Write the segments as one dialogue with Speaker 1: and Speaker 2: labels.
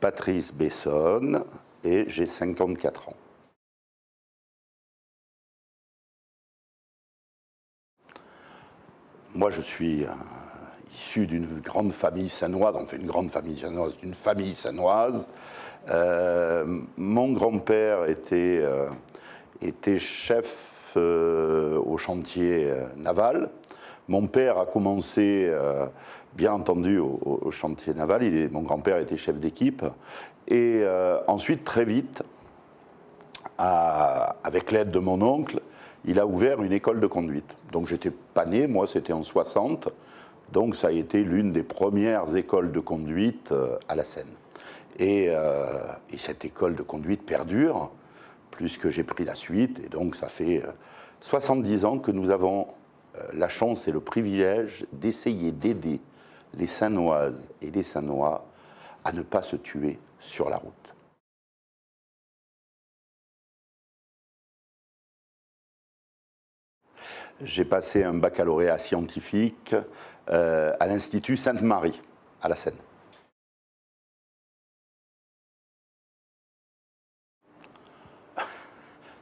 Speaker 1: Patrice Bessonne et j'ai 54 ans. Moi, je suis issu d'une grande famille sannoise, enfin une grande famille sannoise, d'une famille sannoise. Mon grand-père était chef au chantier naval. Mon père a commencé, bien entendu, au chantier naval. Mon grand-père était chef d'équipe. Et ensuite, très vite, avec l'aide de mon oncle, il a ouvert une école de conduite. Donc j'étais pas né, moi c'était en 60, donc ça a été l'une des premières écoles de conduite à la Seine. Et cette école de conduite perdure, plus que j'ai pris la suite, et donc ça fait 70 ans que nous avons la chance et le privilège d'essayer d'aider les Sannoises et les Sannois à ne pas se tuer sur la route. J'ai passé un baccalauréat scientifique à l'Institut Sainte-Marie, à la Seine.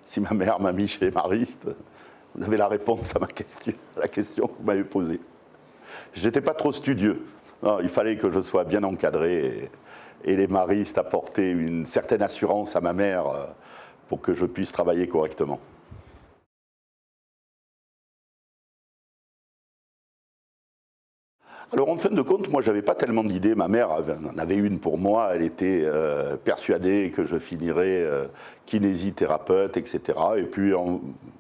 Speaker 1: Si ma mère m'a mis chez les maristes, vous avez la réponse à la question que vous m'avez posée. Je n'étais pas trop studieux. Non, il fallait que je sois bien encadré et les maristes apportaient une certaine assurance à ma mère pour que je puisse travailler correctement. Alors en fin de compte, moi j'avais pas tellement d'idées. Ma mère en avait une pour moi. Elle était persuadée que je finirais kinésithérapeute, etc. Et puis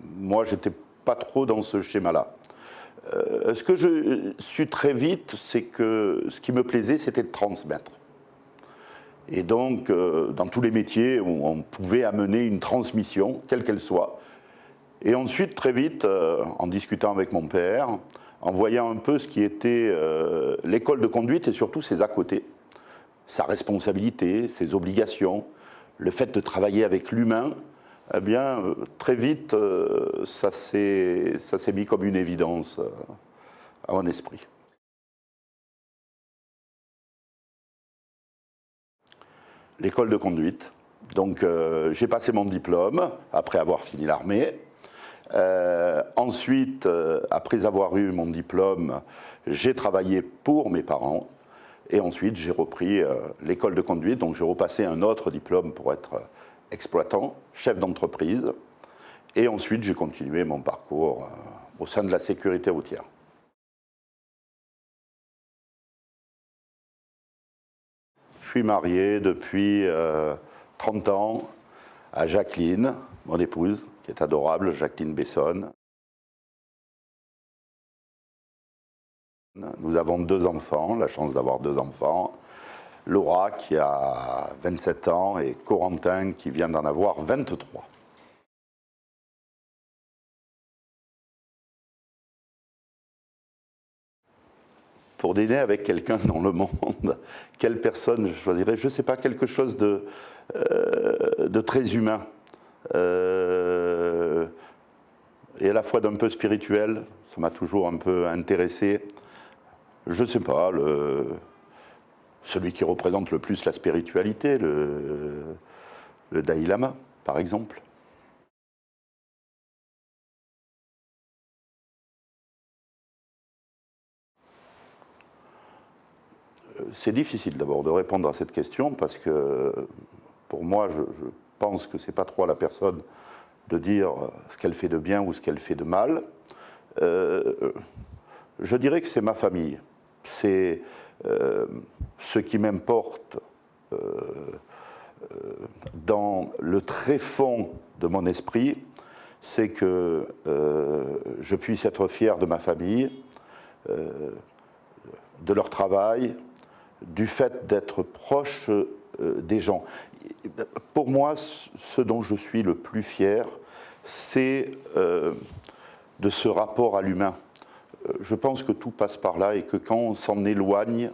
Speaker 1: moi j'étais pas trop dans ce schéma-là. Ce que je su très vite, c'est que ce qui me plaisait, c'était de transmettre. Et donc dans tous les métiers où on pouvait amener une transmission, quelle qu'elle soit. Et ensuite, très vite, en discutant avec mon père, en voyant un peu ce qui était l'école de conduite et surtout ses à côté, sa responsabilité, ses obligations, le fait de travailler avec l'humain, eh bien, très vite, ça s'est mis comme une évidence à mon esprit. L'école de conduite. Donc, j'ai passé mon diplôme après avoir fini l'armée. Ensuite, après avoir eu mon diplôme, j'ai travaillé pour mes parents. Et ensuite, j'ai repris l'école de conduite. Donc, j'ai repassé un autre diplôme pour être exploitant, chef d'entreprise. Et ensuite, j'ai continué mon parcours au sein de la sécurité routière. Je suis marié depuis 30 ans à Jacqueline, mon épouse, qui est adorable, Jacqueline Bessonne. Nous avons 2 enfants, la chance d'avoir 2 enfants. Laura qui a 27 ans et Corentin qui vient d'en avoir 23. Pour dîner avec quelqu'un dans le monde, quelle personne je choisirais? Je ne sais pas, quelque chose de très humain. Et à la fois d'un peu spirituel, ça m'a toujours un peu intéressé. Je ne sais pas, celui qui représente le plus la spiritualité, le Dalai Lama, par exemple. C'est difficile d'abord de répondre à cette question parce que pour moi, je pense que ce n'est pas trop à la personne de dire ce qu'elle fait de bien ou ce qu'elle fait de mal. Je dirais que c'est ma famille. C'est ce qui m'importe dans le tréfond de mon esprit, c'est que je puisse être fier de ma famille, de leur travail, du fait d'être proche des gens. Pour moi, ce dont je suis le plus fier, c'est de ce rapport à l'humain. Je pense que tout passe par là et que quand on s'en éloigne,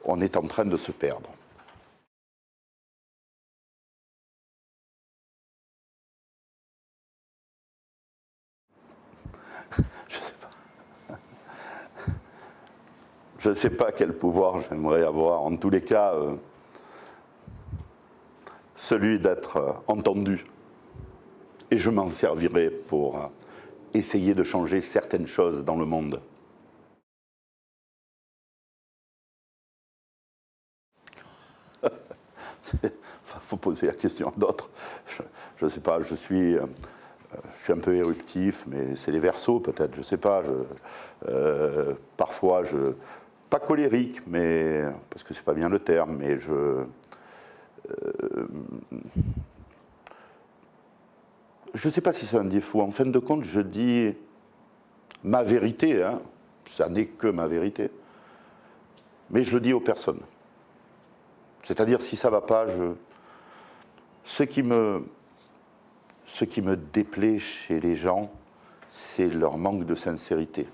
Speaker 1: on est en train de se perdre. Je ne sais pas quel pouvoir j'aimerais avoir. En tous les cas, celui d'être entendu. Et je m'en servirai pour essayer de changer certaines choses dans le monde. Il faut poser la question à d'autres. Je ne sais pas, je suis un peu éruptif, mais c'est les Verseaux peut-être, je ne sais pas. Parfois, pas colérique, mais parce que c'est pas bien le terme, mais je ne sais pas si c'est un défaut. En fin de compte, je dis ma vérité, hein, ça n'est que ma vérité, mais je le dis aux personnes. C'est-à-dire, si ça ne va pas, ce qui me déplaît chez les gens, c'est leur manque de sincérité,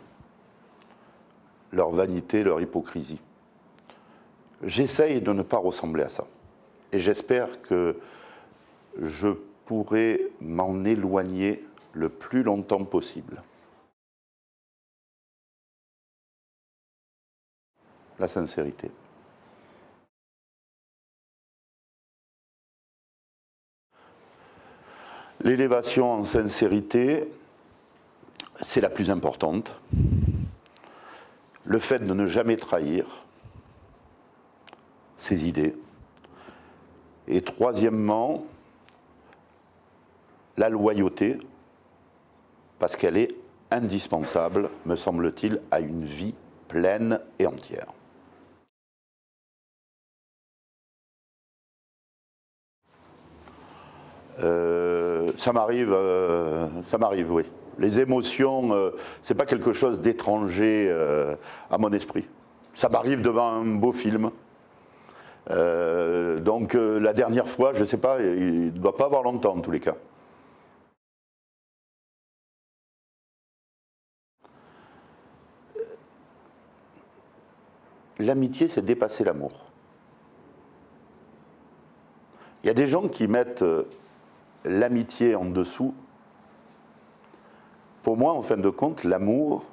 Speaker 1: leur vanité, leur hypocrisie. J'essaye de ne pas ressembler à ça. Et j'espère que je pourrai m'en éloigner le plus longtemps possible. La sincérité. L'élévation en sincérité, c'est la plus importante. Le fait de ne jamais trahir ses idées. Et troisièmement, la loyauté, parce qu'elle est indispensable, me semble-t-il, à une vie pleine et entière. Ça m'arrive, oui. Les émotions, c'est pas quelque chose d'étranger à mon esprit. Ça m'arrive devant un beau film. Donc la dernière fois, je sais pas, il ne doit pas avoir longtemps en tous les cas. L'amitié, c'est dépasser l'amour. Il y a des gens qui mettent l'amitié en dessous. Pour moi, en fin de compte, l'amour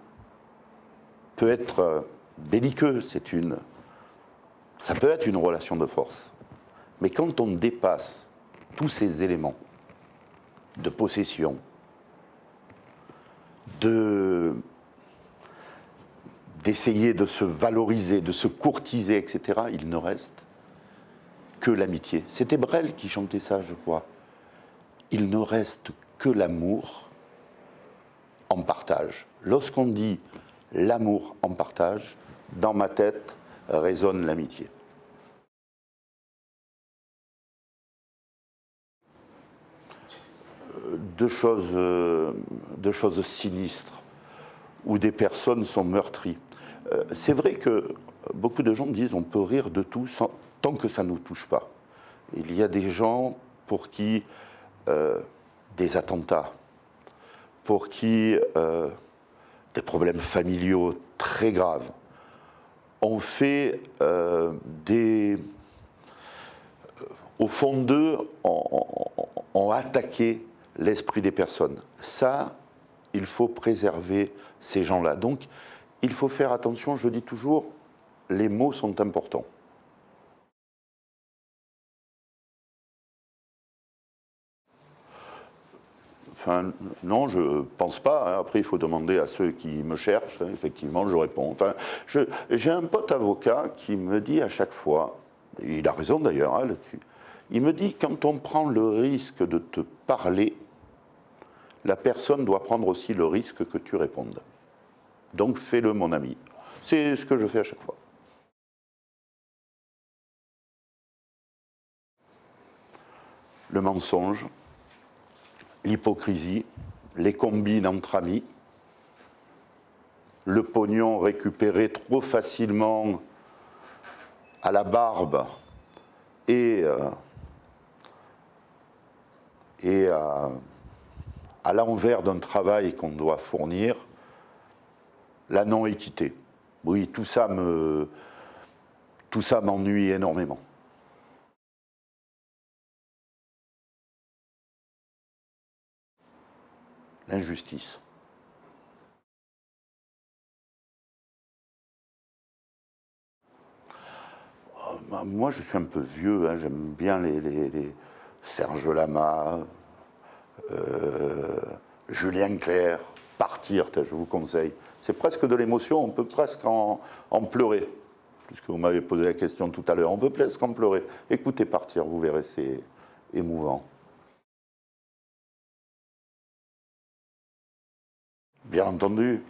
Speaker 1: peut être belliqueux, ça peut être une relation de force. Mais quand on dépasse tous ces éléments de possession, d'essayer de se valoriser, de se courtiser, etc., il ne reste que l'amitié. C'était Brel qui chantait ça, je crois. Il ne reste que l'amour en partage. Lorsqu'on dit l'amour en partage, dans ma tête résonne l'amitié. Deux choses sinistres, où des personnes sont meurtries. C'est vrai que beaucoup de gens disent on peut rire de tout tant que ça ne nous touche pas. Il y a des gens pour qui des attentats, pour qui des problèmes familiaux très graves ont fait au fond d'eux, ont attaqué l'esprit des personnes. Ça, il faut préserver ces gens-là. Donc, il faut faire attention, je dis toujours, les mots sont importants. Enfin, non, je ne pense pas. Après, il faut demander à ceux qui me cherchent. Effectivement, je réponds. Enfin, j'ai un pote avocat qui me dit à chaque fois, et il a raison d'ailleurs là-dessus, il me dit quand on prend le risque de te parler, la personne doit prendre aussi le risque que tu répondes. Donc fais-le, mon ami. C'est ce que je fais à chaque fois. Le mensonge, l'hypocrisie, les combines entre amis, le pognon récupéré trop facilement à la barbe et à l'envers d'un travail qu'on doit fournir, la non-équité. Oui, tout ça m'ennuie énormément. L'injustice. Moi, je suis un peu vieux, hein, j'aime bien Serge Lama, Julien Clerc, Partir, je vous conseille. C'est presque de l'émotion, on peut presque en pleurer. Puisque vous m'avez posé la question tout à l'heure, on peut presque en pleurer. Écoutez Partir, vous verrez, c'est émouvant. Bien entendu,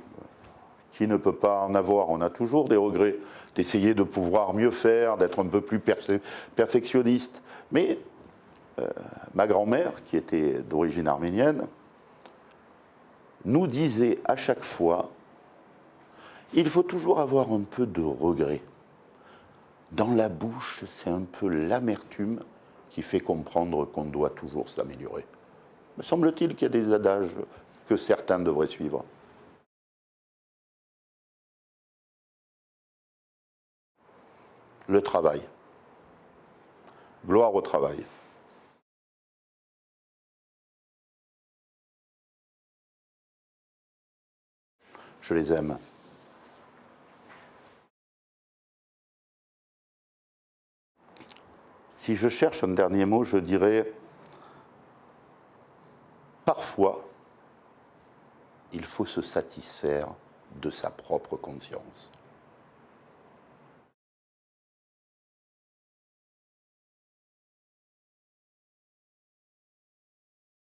Speaker 1: qui ne peut pas en avoir? On a toujours des regrets d'essayer de pouvoir mieux faire, d'être un peu plus perfectionniste. Mais ma grand-mère, qui était d'origine arménienne, nous disait à chaque fois, il faut toujours avoir un peu de regret. Dans la bouche, c'est un peu l'amertume qui fait comprendre qu'on doit toujours s'améliorer. Me semble-t-il qu'il y a des adages que certains devraient suivre. Le travail. Gloire au travail. Je les aime. Si je cherche un dernier mot, je dirais parfois, il faut se satisfaire de sa propre conscience.